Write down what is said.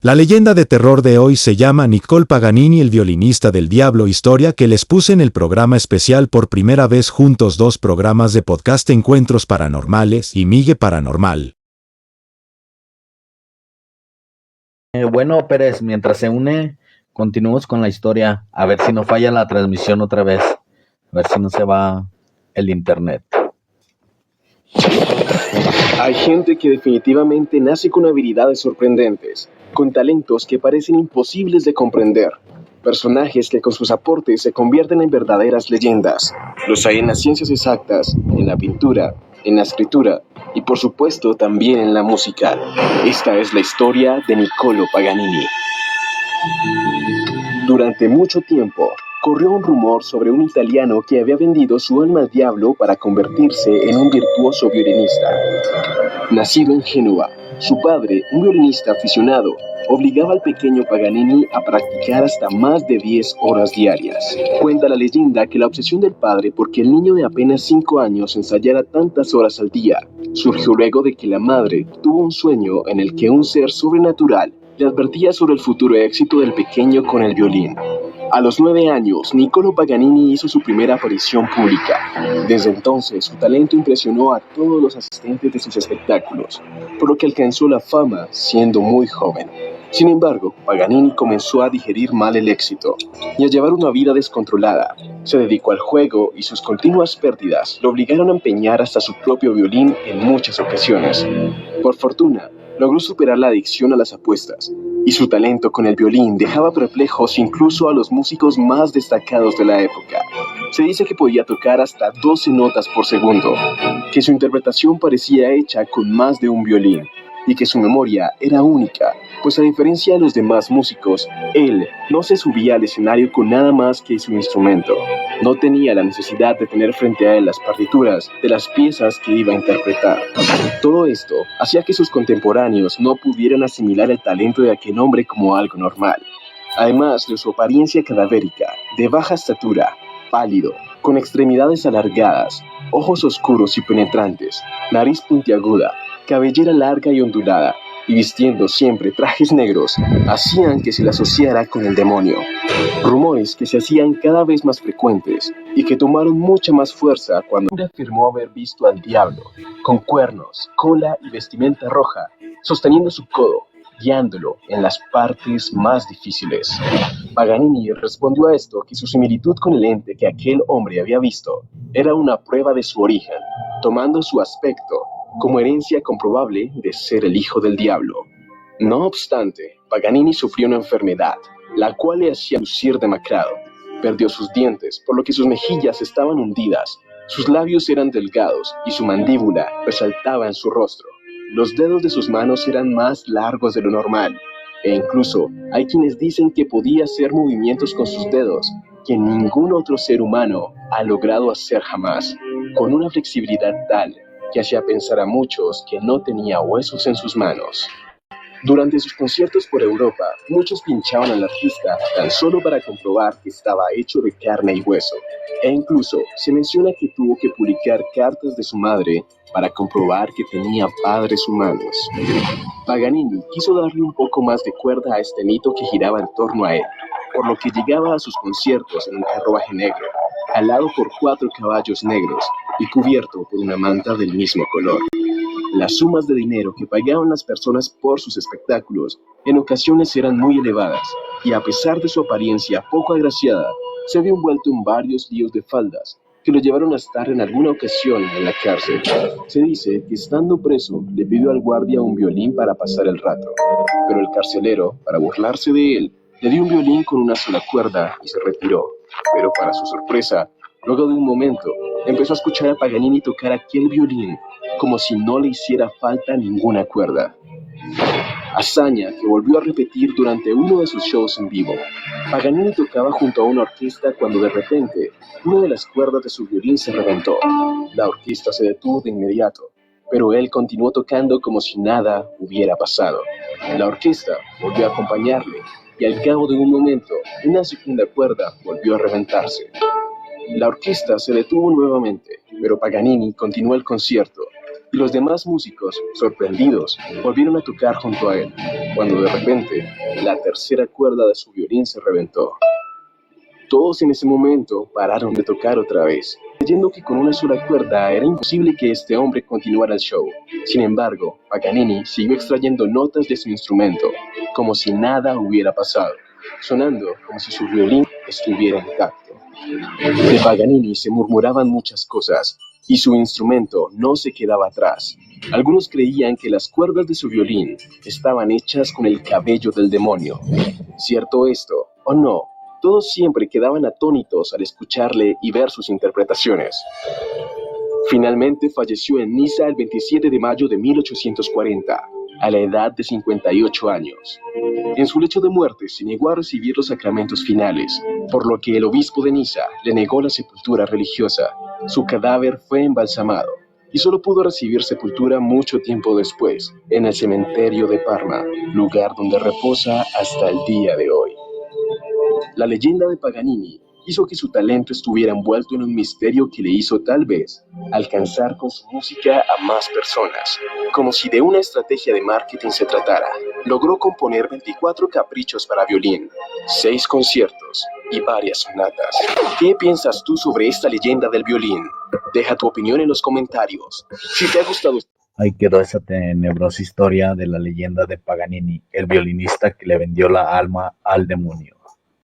La leyenda de terror de hoy se llama Niccolò Paganini, el violinista del diablo, historia que les puse en el programa especial por primera vez juntos, 2 programas de podcast, Encuentros Paranormales y Migue Paranormal. Bueno, Pérez, mientras se une, continuamos con la historia, a ver si no falla la transmisión otra vez, a ver si no se va el internet. Hay gente que definitivamente nace con habilidades sorprendentes, con talentos que parecen imposibles de comprender. Personajes que con sus aportes se convierten en verdaderas leyendas. Los hay en las ciencias exactas, en la pintura, en la escritura y por supuesto también en la música. Esta es la historia de Niccolò Paganini. Durante mucho tiempo, corrió un rumor sobre un italiano que había vendido su alma al diablo para convertirse en un virtuoso violinista. Nacido en Génova, su padre, un violinista aficionado, obligaba al pequeño Paganini a practicar hasta más de 10 horas diarias. Cuenta la leyenda que la obsesión del padre porque el niño de apenas 5 años ensayara tantas horas al día surgió luego de que la madre tuvo un sueño en el que un ser sobrenatural le advertía sobre el futuro éxito del pequeño con el violín. A los 9 años, Niccolò Paganini hizo su primera aparición pública. Desde entonces, su talento impresionó a todos los asistentes de sus espectáculos, por lo que alcanzó la fama siendo muy joven. Sin embargo, Paganini comenzó a digerir mal el éxito y a llevar una vida descontrolada. Se dedicó al juego y sus continuas pérdidas lo obligaron a empeñar hasta su propio violín en muchas ocasiones. Por fortuna, logró superar la adicción a las apuestas, y su talento con el violín dejaba perplejos incluso a los músicos más destacados de la época. Se dice que podía tocar hasta 12 notas por segundo, que su interpretación parecía hecha con más de un violín, y que su memoria era única, pues a diferencia de los demás músicos, él no se subía al escenario con nada más que su instrumento. No tenía la necesidad de tener frente a él las partituras de las piezas que iba a interpretar. Todo esto hacía que sus contemporáneos no pudieran asimilar el talento de aquel hombre como algo normal. Además de su apariencia cadavérica, de baja estatura, pálido, con extremidades alargadas, ojos oscuros y penetrantes, nariz puntiaguda, cabellera larga y ondulada, y vistiendo siempre trajes negros, hacían que se le asociara con el demonio. Rumores que se hacían cada vez más frecuentes y que tomaron mucha más fuerza cuando afirmó haber visto al diablo, con cuernos, cola y vestimenta roja, sosteniendo su codo, guiándolo en las partes más difíciles. Paganini respondió a esto que su similitud con el ente que aquel hombre había visto era una prueba de su origen, tomando su aspecto como herencia comprobable de ser el hijo del diablo. No obstante, Paganini sufrió una enfermedad, la cual le hacía lucir demacrado. Perdió sus dientes, por lo que sus mejillas estaban hundidas, sus labios eran delgados y su mandíbula resaltaba en su rostro. Los dedos de sus manos eran más largos de lo normal, e incluso hay quienes dicen que podía hacer movimientos con sus dedos que ningún otro ser humano ha logrado hacer jamás, con una flexibilidad tal que hacía pensar a muchos que no tenía huesos en sus manos. Durante sus conciertos por Europa, muchos pinchaban al artista tan solo para comprobar que estaba hecho de carne y hueso, e incluso se menciona que tuvo que publicar cartas de su madre para comprobar que tenía padres humanos. Paganini quiso darle un poco más de cuerda a este mito que giraba en torno a él, por lo que llegaba a sus conciertos en un carruaje negro, alado por 4 caballos negros y cubierto por una manta del mismo color. Las sumas de dinero que pagaban las personas por sus espectáculos en ocasiones eran muy elevadas, y a pesar de su apariencia poco agraciada, se vio envuelto en varios líos de faldas que lo llevaron a estar en alguna ocasión en la cárcel. Se dice que estando preso le pidió al guardia un violín para pasar el rato, pero el carcelero, para burlarse de él, le dio un violín con una sola cuerda y se retiró. Pero para su sorpresa, luego de un momento, empezó a escuchar a Paganini tocar aquel violín como si no le hiciera falta ninguna cuerda. Hazaña que volvió a repetir durante uno de sus shows en vivo. Paganini tocaba junto a una orquesta cuando de repente una de las cuerdas de su violín se reventó. La orquesta se detuvo de inmediato, pero él continuó tocando como si nada hubiera pasado. La orquesta volvió a acompañarle y al cabo de un momento una segunda cuerda volvió a reventarse. La orquesta se detuvo nuevamente, pero Paganini continuó el concierto y los demás músicos, sorprendidos, volvieron a tocar junto a él, cuando de repente la tercera cuerda de su violín se reventó. Todos en ese momento pararon de tocar otra vez, creyendo que con una sola cuerda era imposible que este hombre continuara el show. Sin embargo, Paganini siguió extrayendo notas de su instrumento, como si nada hubiera pasado, sonando como si su violín estuviera intacto. De Paganini se murmuraban muchas cosas, y su instrumento no se quedaba atrás. Algunos creían que las cuerdas de su violín estaban hechas con el cabello del demonio. ¿Cierto esto o no? Todos siempre quedaban atónitos al escucharle y ver sus interpretaciones. Finalmente falleció en Niza el 27 de mayo de 1840, a la edad de 58 años. En su lecho de muerte se negó a recibir los sacramentos finales, por lo que el obispo de Niza le negó la sepultura religiosa. Su cadáver fue embalsamado y solo pudo recibir sepultura mucho tiempo después, en el cementerio de Parma, lugar donde reposa hasta el día de hoy. La leyenda de Paganini hizo que su talento estuviera envuelto en un misterio que le hizo tal vez alcanzar con su música a más personas. Como si de una estrategia de marketing se tratara, logró componer 24 caprichos para violín, 6 conciertos y varias sonatas. ¿Qué piensas tú sobre esta leyenda del violín? Deja tu opinión en los comentarios. Si te ha gustado... Ahí quedó esa tenebrosa historia de la leyenda de Paganini, el violinista que le vendió la alma al demonio.